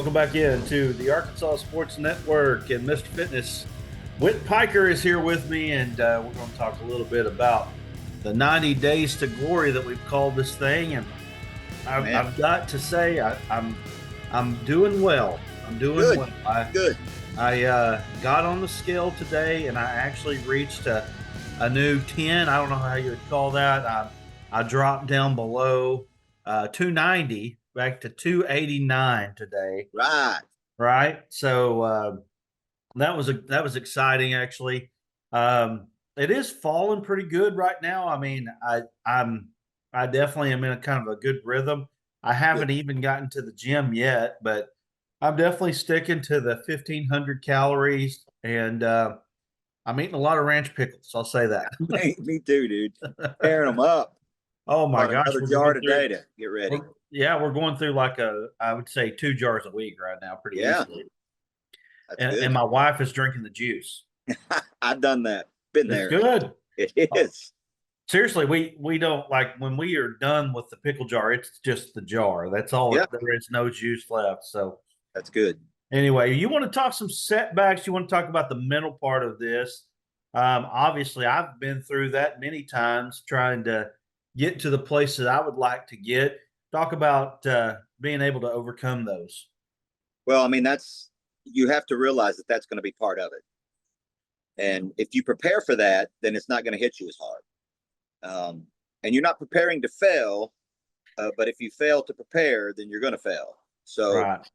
Welcome back into the Arkansas Sports Network, and Mr. Fitness Whitt Piker is here with me, and we're going to talk a little bit about the 90 days to glory that we've called this thing. And I've got to say, I'm doing well. I'm doing Good. well. Good. I got on the scale today, and I actually reached a new 10. I don't know how you would call that. I dropped down below 290 back to 289 today. Right. Right. So that was exciting actually. It is falling pretty good right now. I mean, I definitely am in a kind of a good rhythm. I Good. haven't even gotten to the gym yet, but I'm definitely sticking to the 1,500 calories, and I'm eating a lot of ranch pickles. I'll say that. Me too, dude. Tearing them up. Oh my Bought gosh, another jar today to get ready. we're going through like I would say 2 jars a week right now, pretty Yeah, easily. that's And good. my wife is drinking the juice. I've done that. Been It's there. good. It Oh, is. seriously, we don't like when we are done with the pickle jar, it's just the jar. That's all. Yeah, There is no juice left. So that's good. anyway, you want to talk some setbacks? You want to talk about the mental part of this? Obviously, I've been through that many times trying to get to the place that I would like to get. Talk about being able to overcome those. Well, I mean, you have to realize that that's going to be part of it. And if you prepare for that, then it's not going to hit you as hard. And you're not preparing to fail, but if you fail to prepare, then you're going to fail. So Right.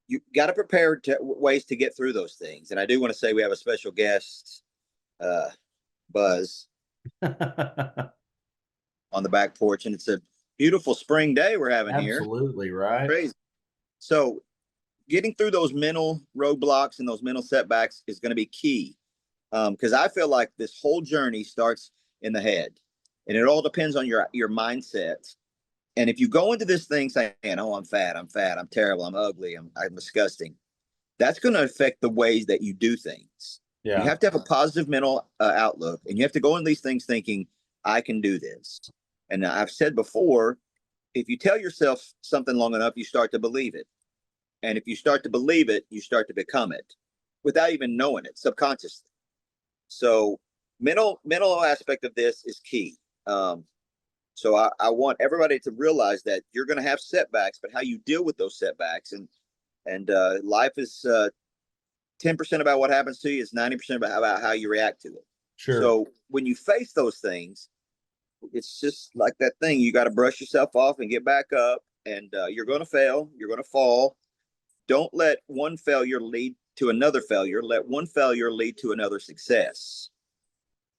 you got to prepare ways to get through those things. And I do want to say we have a special guest, Buzz, on the back porch, and it's a beautiful spring day we're having here. Absolutely right. Crazy. So getting through those mental roadblocks and those mental setbacks is going to be key, because I feel like this whole journey starts in the head, and it all depends on your mindset. And if you go into this thing saying, "Oh, I'm fat, I'm terrible, I'm ugly, I'm disgusting," that's going to affect the ways that you do things. You Yeah. have to have a positive mental outlook, and you have to go into these things thinking, "I can do this." And I've said before, if you tell yourself something long enough, you start to believe it. And if you start to believe it, you start to become it without even knowing it subconsciously. So mental aspect of this is key. So I want everybody to realize that you're going to have setbacks, but how you deal with those setbacks, and life is 10% about what happens to you, is 90% about how you react to it. Sure. So when you face those things, it's just like that thing. You got to brush yourself off and get back up, and you're going to fail. You're going to fall. Don't let one failure lead to another failure. Let one failure lead to another success.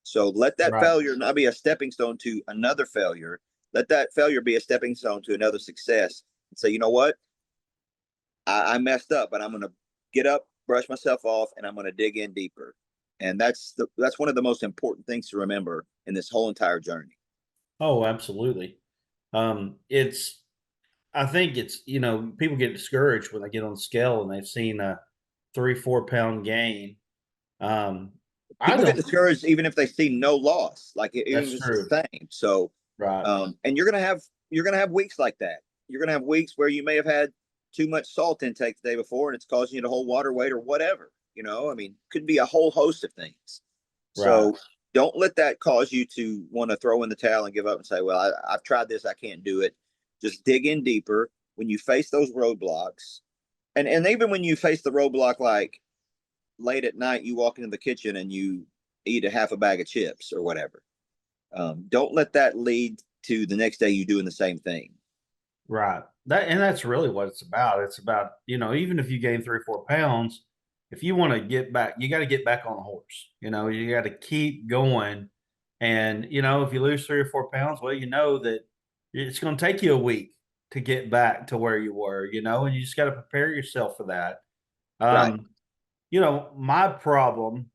So let that Right. failure not be a stepping stone to another failure. Let that failure be a stepping stone to another success. And say, you know what? I messed up, but I'm going to get up, brush myself off, and I'm going to dig in deeper. And that's one of the most important things to remember in this whole entire journey. Oh, absolutely. It's I think it's people get discouraged when they get on the scale and they've seen a 3-4 pound gain. Um, I People get don't. discouraged even if they see no loss, like even if That's it's true. the same. So, Right. and you're gonna have weeks like that. You're gonna have weeks where you may have had too much salt intake the day before, and it's causing you to hold water weight or whatever. I mean, could be a whole host of things. Right. So don't let that cause you to want to throw in the towel and give up and say, "Well, I've tried this, I can't do it." Just dig in deeper when you face those roadblocks, and even when you face the roadblock, like late at night, you walk into the kitchen and you eat a half a bag of chips or whatever. Don't let that lead to the next day you doing the same thing. Right. That's really what it's about. It's about, even if you gain 3 or 4 pounds, if you want to get back, you got to get back on the horse. You got to keep going. And, if you lose 3 or 4 pounds, well, you know that it's going to take you a week to get back to where you were, and you just got to prepare yourself for that. Right. Um, my problem,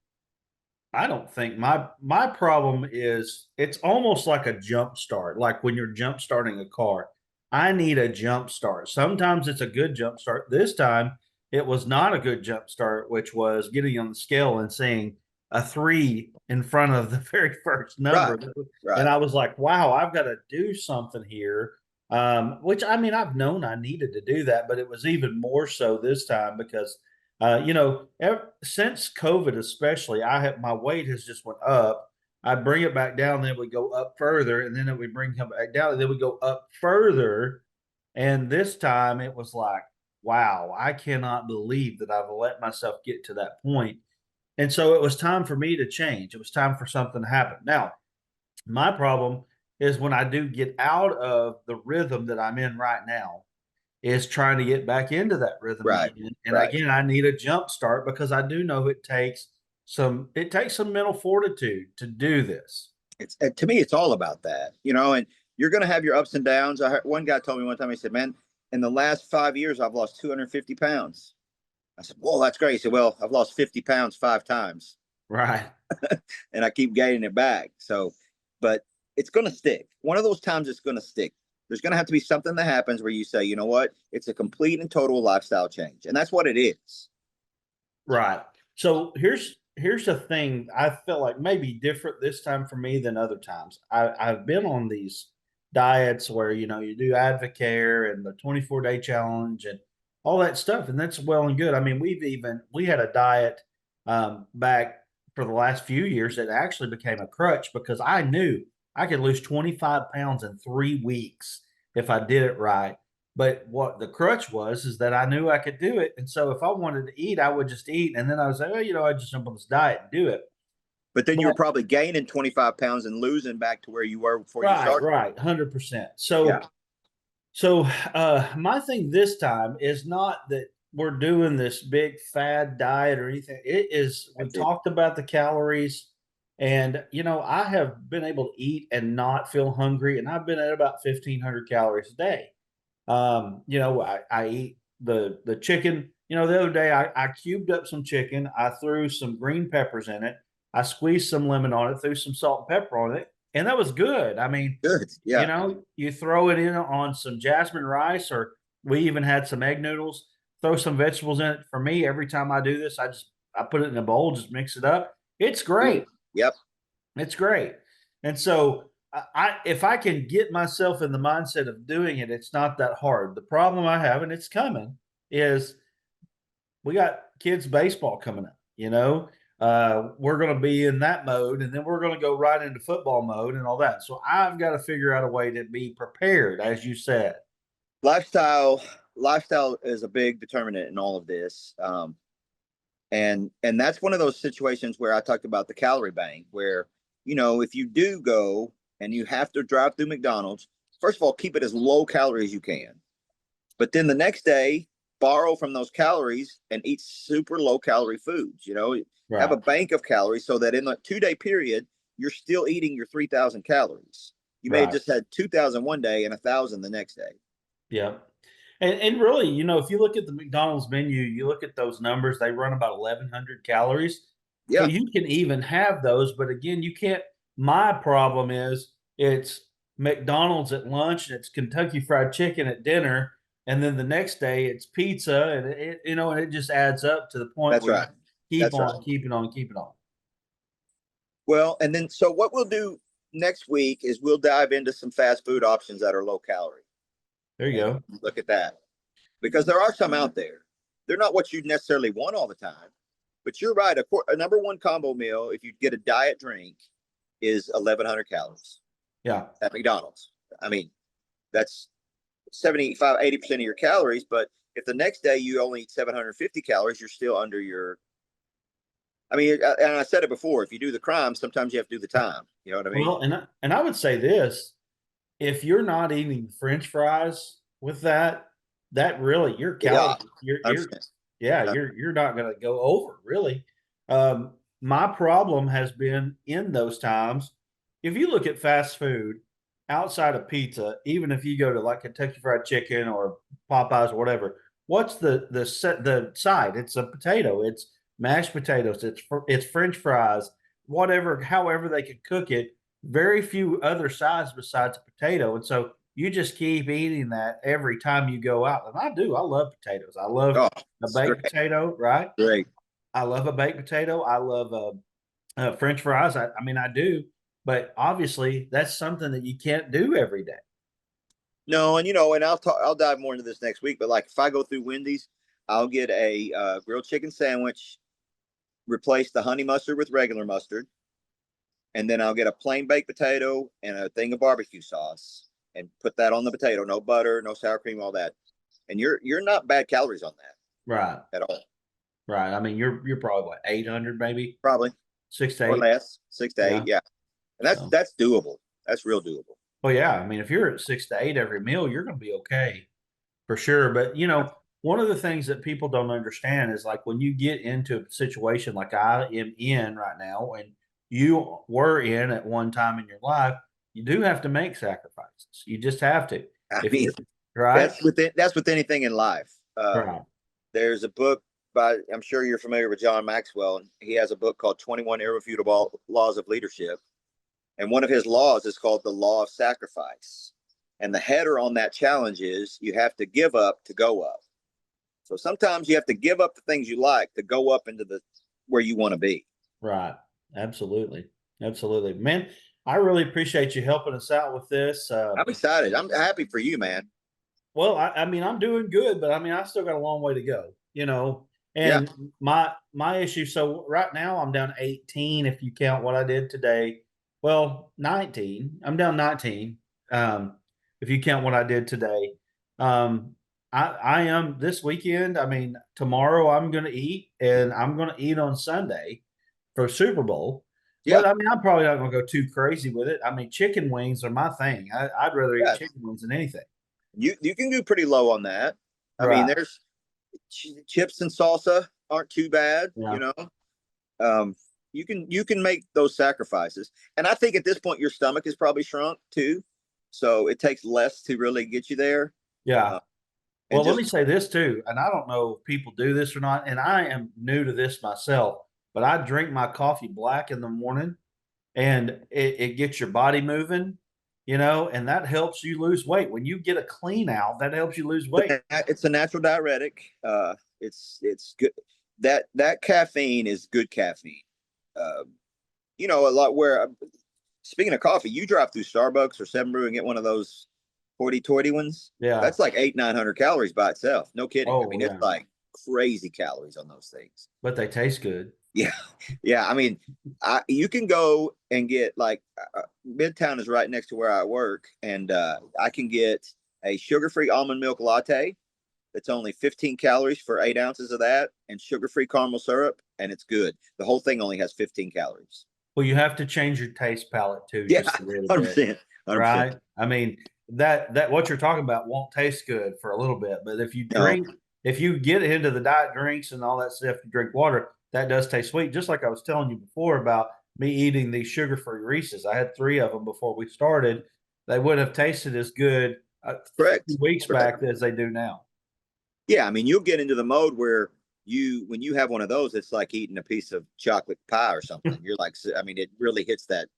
I don't think my problem is it's almost like a jump start, like when you're jump starting a car. I need a jump start. Sometimes it's a good jump start. This time it was not a good jump start, which was getting on the scale and seeing a 3 in front of the very first Right. number. And Right. I was like, wow, I've got to do something here. Which I mean, I've known I needed to do that, but it was even more so this time because, since COVID, especially, my weight has just went up. I'd bring it back down, then it would go up further, and then it would bring it back down, and then we go up further. And this time it was like, wow, I cannot believe that I've let myself get to that point. And so it was time for me to change. It was time for something to happen. Now, my problem is when I do get out of the rhythm that I'm in right now, is trying to get back into that rhythm Right. again. And Right. again, I need a jump start because I do know it takes some mental fortitude to do this. It's to me, it's all about that, and you're going to have your ups and downs. I heard one guy told me one time, he said, man, in the last 5 years, I've lost 250 pounds. I said, whoa, that's great. He said, well, I've lost 50 pounds 5 times Right. and I keep gaining it back. So, but it's going to stick. One of those times it's going to stick. There's going to have to be something that happens where you say, you know what? It's a complete and total lifestyle change. And that's what it is. Right. So here's the thing. I felt like maybe different this time for me than other times. I've been on these diets where you do Advocare and the 24-day challenge and all that stuff, and that's well and good. I mean, we had a diet back for the last few years that actually became a crutch because I knew I could lose 25 pounds in 3 weeks if I did it right. But what the crutch was is that I knew I could do it. And so if I wanted to eat, I would just eat. And then I would say, oh, I just jump on this diet and do it. But then you were But probably gaining 25 pounds and losing back to where you were before you right, started. right, 100%. Yeah. So my thing this time is not that we're doing this big fad diet or anything. It is, we That's it. talked about the calories, and I have been able to eat and not feel hungry, and I've been at about 1,500 calories a day. I eat the chicken. The other day I cubed up some chicken. I threw some green peppers in it. I squeezed some lemon on it, threw some salt and pepper on it, and that was good. I mean, Good. Yeah. you throw it in on some jasmine rice, or we even had some egg noodles. Throw some vegetables in it. For me, every time I do this, I put it in a bowl, just mix it up. It's Good. great. Yep. It's great. And so if I can get myself in the mindset of doing it, it's not that hard. The problem I have, and it's coming, is we got kids baseball coming up. We're going to be in that mode, and then we're going to go right into football mode and all that. So I've got to figure out a way to be prepared, as you said. Lifestyle, lifestyle is a big determinant in all of this. And that's one of those situations where I talked about the calorie bank, where, if you do go and you have to drive through McDonald's, first of all, keep it as low calorie as you can. But then the next day, borrow from those calories and eat super low calorie foods. Have a Right. bank of calories so that in the 2 day period, you're still eating your 3,000 calories. You may have Right. just had 2,000 one day and 1,000 the next day. Yeah. And really, if you look at the McDonald's menu, you look at those numbers, they run about 1,100 calories. So Yeah, you can even have those, but again, you can't. My problem is it's McDonald's at lunch and it's Kentucky Fried Chicken at dinner, and then the next day it's pizza, and it just adds up to the point that's where you right. keep That's right. on keeping on keeping on. Well, and then so what we'll do next week is we'll dive into some fast food options that are low calorie There you and go. look at that because there are some out there. They're not what you necessarily want all the time, but you're right. A number one combo meal, if you get a diet drink, is 1,100 calories Yeah. at McDonald's. I mean, that's 75, 80% of your calories. But if the next day you only eat 750 calories, you're still under your. I mean, and I said it before, if you do the crime, sometimes you have to do the time. You know what I mean? Well, and I would say this: if you're not eating French fries with that really your Yeah, calories, you're 100%. yeah, you're not going to go over really. My problem has been in those times. If you look at fast food outside of pizza, even if you go to like Kentucky Fried Chicken or Popeyes or whatever, what's the side? It's a potato. It's mashed potatoes. It's French fries. Whatever, however they could cook it. Very few other sides besides a potato, and so you just keep eating that every time you go out. And I do. I love potatoes. I love Oh, a it's baked great. potato, right? Great. I love a baked potato. I love French fries. I mean, I do. But obviously, that's something that you can't do every day. No, and and I'll dive more into this next week. But like if I go through Wendy's, I'll get a grilled chicken sandwich, replace the honey mustard with regular mustard, and then I'll get a plain baked potato and a thing of barbecue sauce, and put that on the potato. No butter, no sour cream, all that. And you're not bad calories on Right. that at all. Right. I mean, you're probably what, 800 maybe, Probably 6 to 8. or less, 6 to 8. Yeah. Yeah, and So, that's doable. That's real doable. well, yeah. I mean, if you're at 6 to 8 every meal, you're going to be okay for sure. But one of the things that people don't understand is like when you get into a situation like I am in right now, and you were in at one time in your life, you do have to make sacrifices. You just have to. I If mean, you're right, that's with anything in life. right, There's a book by, I'm sure you're familiar with John Maxwell, and he has a book called 21 Irrefutable Laws of Leadership. And one of his laws is called the law of sacrifice. And the header on that challenge is you have to give up to go up. So sometimes you have to give up the things you like to go up into the where you want to be. right. Absolutely. Absolutely. Man, I really appreciate you helping us out with this. I'm excited. I'm happy for you, man. Well, I mean, I'm doing good, but I mean, I still got a long way to go, Yeah. And my issue. So right now, I'm down 18 if you count what I did today. Well, 19. I'm down 19 if you count what I did today. I am this weekend. I mean, tomorrow I'm going to eat, and I'm going to eat on Sunday for Super Bowl. Yeah. But I mean, I'm probably not going to go too crazy with it. I mean, chicken wings are my thing. I'd rather eat Yeah. chicken wings than anything. You can do pretty low on that. I mean, Right. there's chips and salsa aren't too bad, Yeah. Um, you can make those sacrifices. And I think at this point your stomach is probably shrunk too. So it takes less to really get you there. Yeah. Uh, and Well, let me just say this too, and I don't know if people do this or not, and I am new to this myself, but I drink my coffee black in the morning, and it gets your body moving, and that helps you lose weight. When you get a clean out, that helps you lose weight. it's a natural diuretic. It's good. That caffeine is good caffeine. Uh, a lot where speaking of coffee, you drive through Starbucks or Seven Brew and get one of those 40-20 ones. Yeah. That's like 800-900 calories by itself. No kidding. I Oh, mean, yeah. it's like crazy calories on those things. But they taste good. Yeah, yeah. I mean, you can go and get like Midtown is right next to where I work, and I can get a sugar-free almond milk latte. That's only 15 calories for 8 ounces of that, and sugar-free caramel syrup, and it's good. The whole thing only has 15 calories. Well, you have to change your taste palette too, Yeah, just a little bit, 100%, 100%. right? I mean, that what you're talking about won't taste good for a little bit, but No, if you get into the diet drinks and all that stuff, you drink water, that does taste sweet. Just like I was telling you before about me eating these sugar-free Reese's. I had 3 of them before we started. They wouldn't have tasted as good a few correct, weeks correct. back as they do now. Yeah, I mean, you'll get into the mode where when you have one of those, it's like eating a piece of chocolate pie or something. You're like, I mean, it really hits that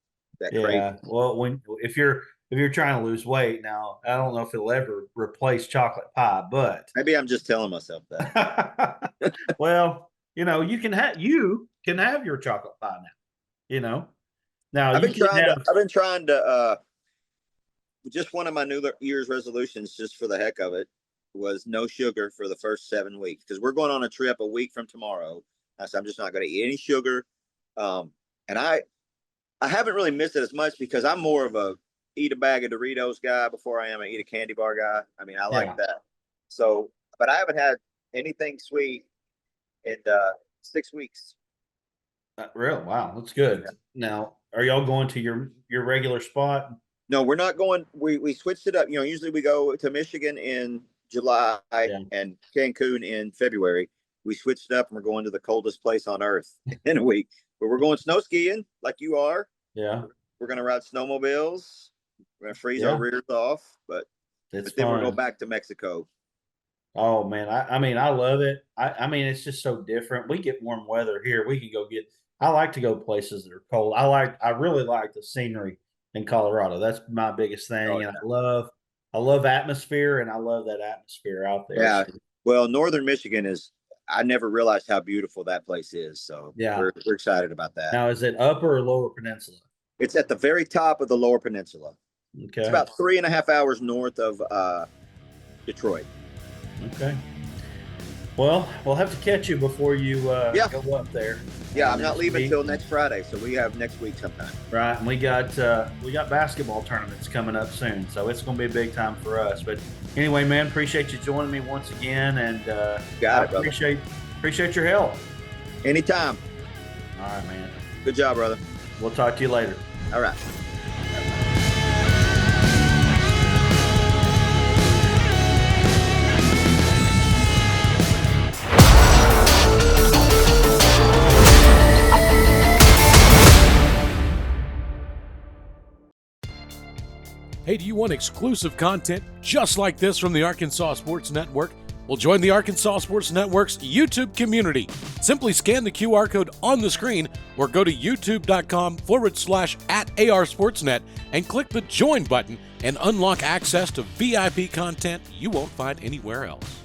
craving. Yeah. Well, if you're trying to lose weight now, I don't know if it'll ever replace chocolate pie, but Maybe I'm just telling myself that. well, you can have your chocolate pie now. You know. Now I've you been can trying to. have I've been trying to. Just one of my New Year's resolutions, just for the heck of it, was no sugar for the first 7 weeks because we're going on a trip a week from tomorrow. I said I'm just not going to eat any sugar, and I haven't really missed it as much because I'm more of a eat a bag of Doritos guy before I am a eat a candy bar guy. I mean, I like yeah. that. So, but I haven't had anything sweet in 6 weeks. Real wow, that's good. Now, are y'all going to your regular spot? No, we're not going. We switched it up. Usually we go to Michigan in July Yeah. and Cancun in February. We switched it up and we're going to the coldest place on earth in a week. But we're going snow skiing like you are. Yeah. We're going to ride snowmobiles. We're going to freeze our Yeah. rears off, but It's then we'll go fun. back to Mexico. Oh man, I mean I love it. I mean it's just so different. We get warm weather here. We can go get. I like to go places that are cold. I really like the scenery in Colorado. That's my biggest Oh, thing, and I love atmosphere, and I love that atmosphere out there. yeah. So, Well, northern Michigan is. I never realized how beautiful that place is. So yeah. we're excited about that. Now is it upper or lower peninsula? It's at the very top of the lower peninsula. Okay. It's about 3.5 hours north of Detroit. Okay. Well, we'll have to catch you before you go up there. Yeah, I'm not leaving until next Friday, so we have next week sometime. Right, and we got basketball tournaments coming up soon, so it's going to be a big time for us. But anyway, man, appreciate you joining me once again, and appreciate your help. Anytime. All right, man. Good job, brother. We'll talk to you later. All right. Hey, do you want exclusive content just like this from the Arkansas Sports Network? Well, join the Arkansas Sports Network's YouTube community. Simply scan the QR code on the screen or go to youtube.com/@ARSportsNet and click the join button and unlock access to VIP content you won't find anywhere else.